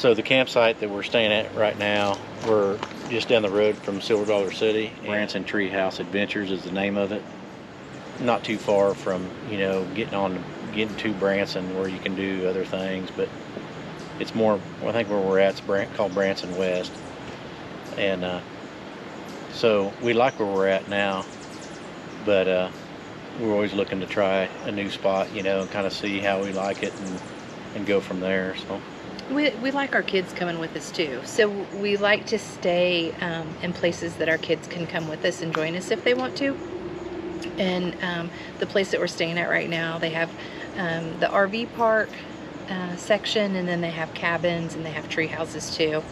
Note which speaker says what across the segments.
Speaker 1: So the campsite that we're staying at right now, we're just down the road from Silver Dollar City. Branson Treehouse Adventures is the name of it. Not too far from, you know, getting to Branson where you can do other things, but it's more, I think where we're at, it's called Branson West. And so we like where we're at now, but we're always looking to try a new spot, you know, and kind of see how we like it and go from there. So
Speaker 2: we like our kids coming with us too, so we like to stay in places that our kids can come with us and join us if they want to. And the place that we're staying at right now, they have the RV park section, and then they have cabins, and they have tree houses too.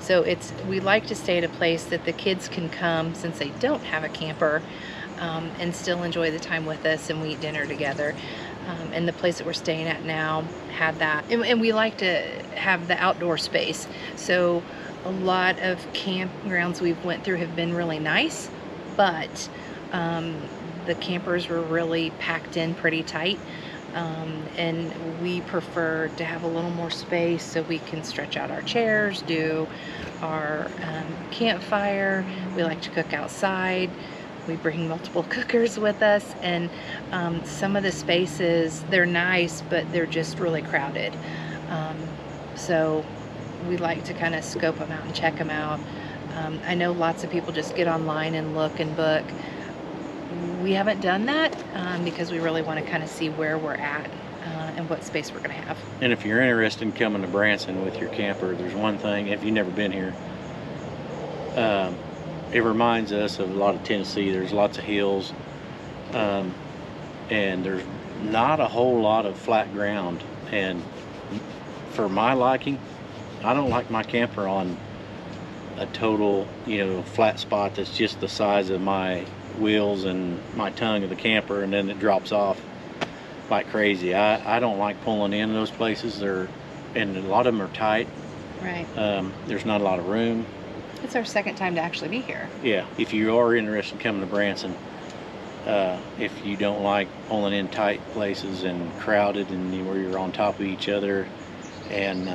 Speaker 2: So we like to stay at a place that the kids can come, since they don't have a camper, and still enjoy the time with us, and we eat dinner together. And the place that we're staying at now had that, and we like to have the outdoor space. So a lot of campgrounds we've went through have been really nice, but the campers were really packed in pretty tight, and we prefer to have a little more space so we can stretch out our chairs, do our campfire. We like to cook outside. We bring multiple cookers with us, and some of the spaces, they're nice, but they're just really crowded. So we like to kind of scope them out and check them out. I know lots of people just get online and look and book. We haven't done that because we really want to kind of see where we're at and what space we're going to have.
Speaker 1: And if you're interested in coming to Branson with your camper, there's one thing, if you've never been here, it reminds us of a lot of Tennessee. There's lots of hills, and there's not a whole lot of flat ground. And for my liking, I don't like my camper on a total, you know, flat spot that's just the size of my wheels and my tongue of the camper, and then it drops off like crazy. I don't like pulling in those places. And a lot of them are tight.
Speaker 2: Right.
Speaker 1: There's not a lot of room.
Speaker 2: It's our second time to actually be here.
Speaker 1: Yeah, if you are interested in coming to Branson, if you don't like pulling in tight places and crowded and where you're on top of each other, and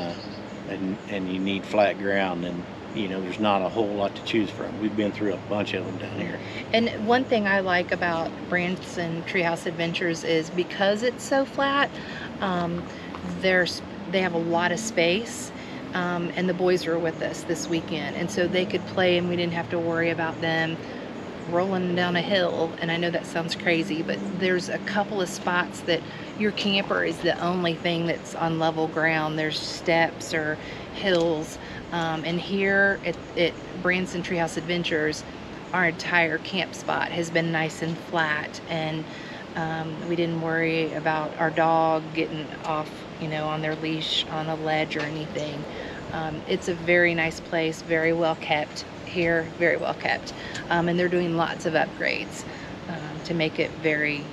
Speaker 1: you need flat ground, then, you know, there's not a whole lot to choose from. We've been through a bunch of them down here.
Speaker 2: And one thing I like about Branson Treehouse Adventures is because it's so flat, they have a lot of space. And the boys were with us this weekend, and so they could play, and we didn't have to worry about them rolling down a hill. And I know that sounds crazy, but there's a couple of spots that your camper is the only thing that's on level ground. There's steps or hills, and here at Branson Treehouse Adventures, our entire camp spot has been nice and flat, and we didn't worry about our dog getting off, you know, on their leash on a ledge or anything. It's a very nice place, very well kept here, very well kept, and they're doing lots of upgrades to make it very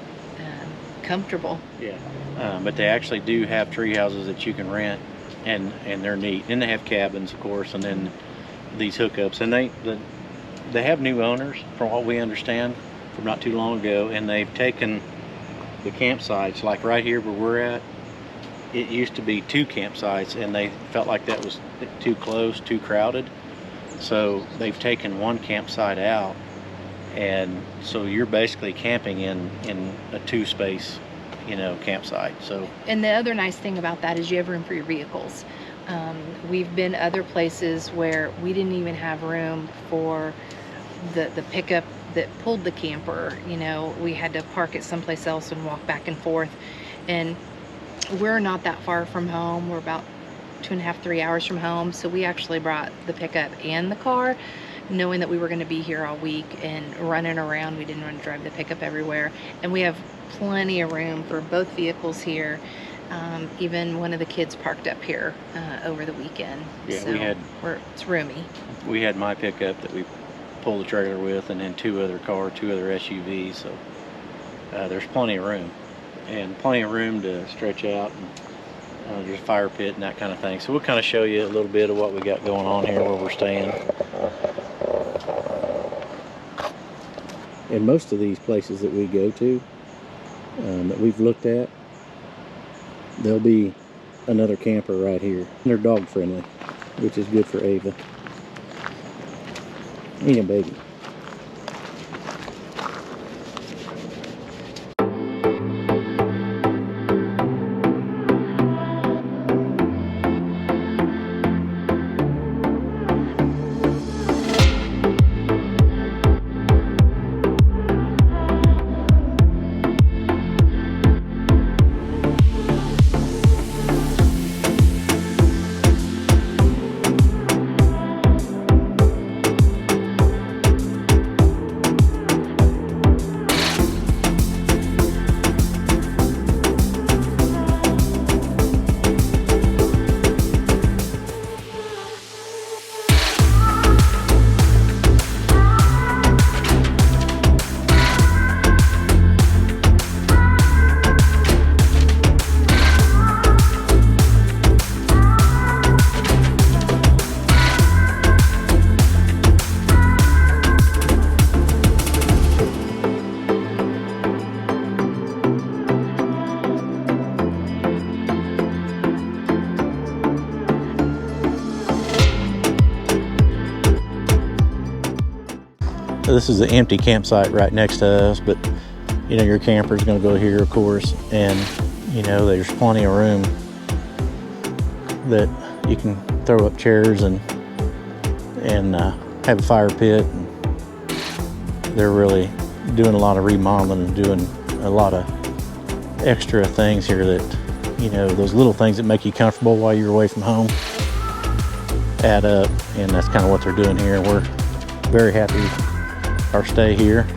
Speaker 2: comfortable.
Speaker 1: Yeah, but they actually do have tree houses that you can rent, and they're neat. And they have cabins, of course, and then these hookups. And they have new owners, from what we understand, from not too long ago, and they've taken the campsites, like right here where we're at. It used to be 2 campsites, and they felt like that was too close, too crowded. So they've taken 1 campsite out, and so you're basically camping in a 2-space, you know, campsite. So, and
Speaker 2: the other nice thing about that is you have room for your vehicles. We've been other places where we didn't even have room for the pickup that pulled the camper. You know, we had to park it someplace else and walk back and forth. And we're not that far from home. We're about 2.5 to 3 hours from home. So we actually brought the pickup and the car, knowing that we were going to be here all week and running around. We didn't want to drive the pickup everywhere. And we have plenty of room for both vehicles here. Even one of the kids parked up here over the weekend.
Speaker 1: Yeah,
Speaker 2: so it's roomy.
Speaker 1: We had my pickup that we pulled the trailer with, and then 2 other SUVs. So there's plenty of room. And plenty of room to stretch out, and there's a fire pit and that kind of thing. So we'll kind of show you a little bit of what we got going on here where we're staying. And most of these places that we go to, that we've looked at, there'll be another camper right here. They're dog friendly. which is good for Ava. And baby. So this is the empty campsite right next to us, but you know, your camper's going to go here, of course, and you know, there's plenty of room that you can throw up chairs and have a fire pit. And they're really doing a lot of remodeling and doing a lot of extra things here that, you know, those little things that make you comfortable while you're away from home add up, and that's kind of what they're doing here. And we're very happy with our stay here.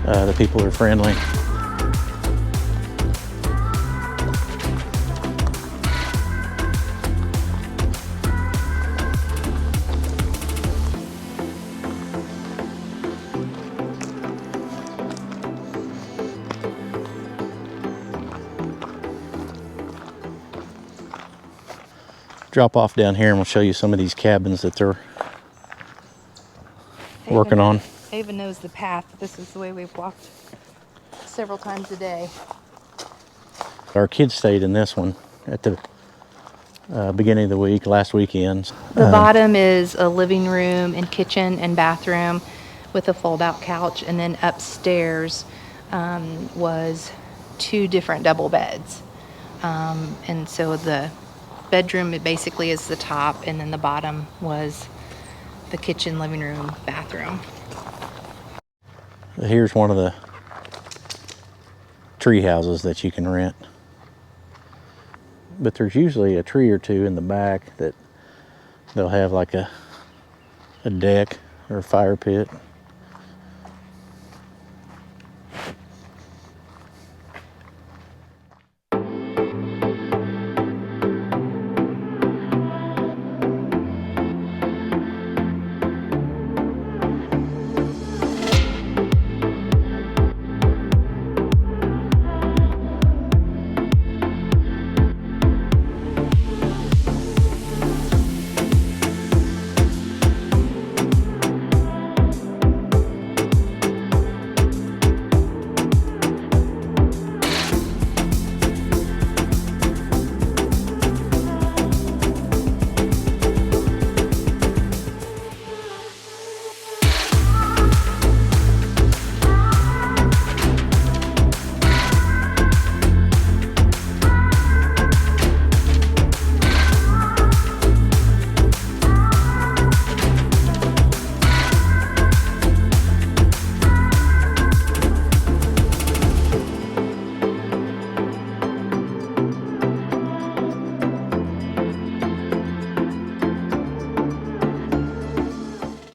Speaker 1: The people are friendly. Drop off down here and we'll show you some of these cabins that they're working on.
Speaker 2: Ava knows the path. This is the way we've walked several times a day.
Speaker 1: Our kids stayed in this one at the beginning of the week, last weekend.
Speaker 2: The bottom is a living room and kitchen and bathroom with a fold-out couch, and then upstairs was 2 different double beds. And so the bedroom, it basically is the top, and then the bottom was the kitchen, living room, bathroom.
Speaker 1: Here's one of the tree houses that you can rent. But there's usually a tree or two in the back that they'll have like a deck or a fire pit.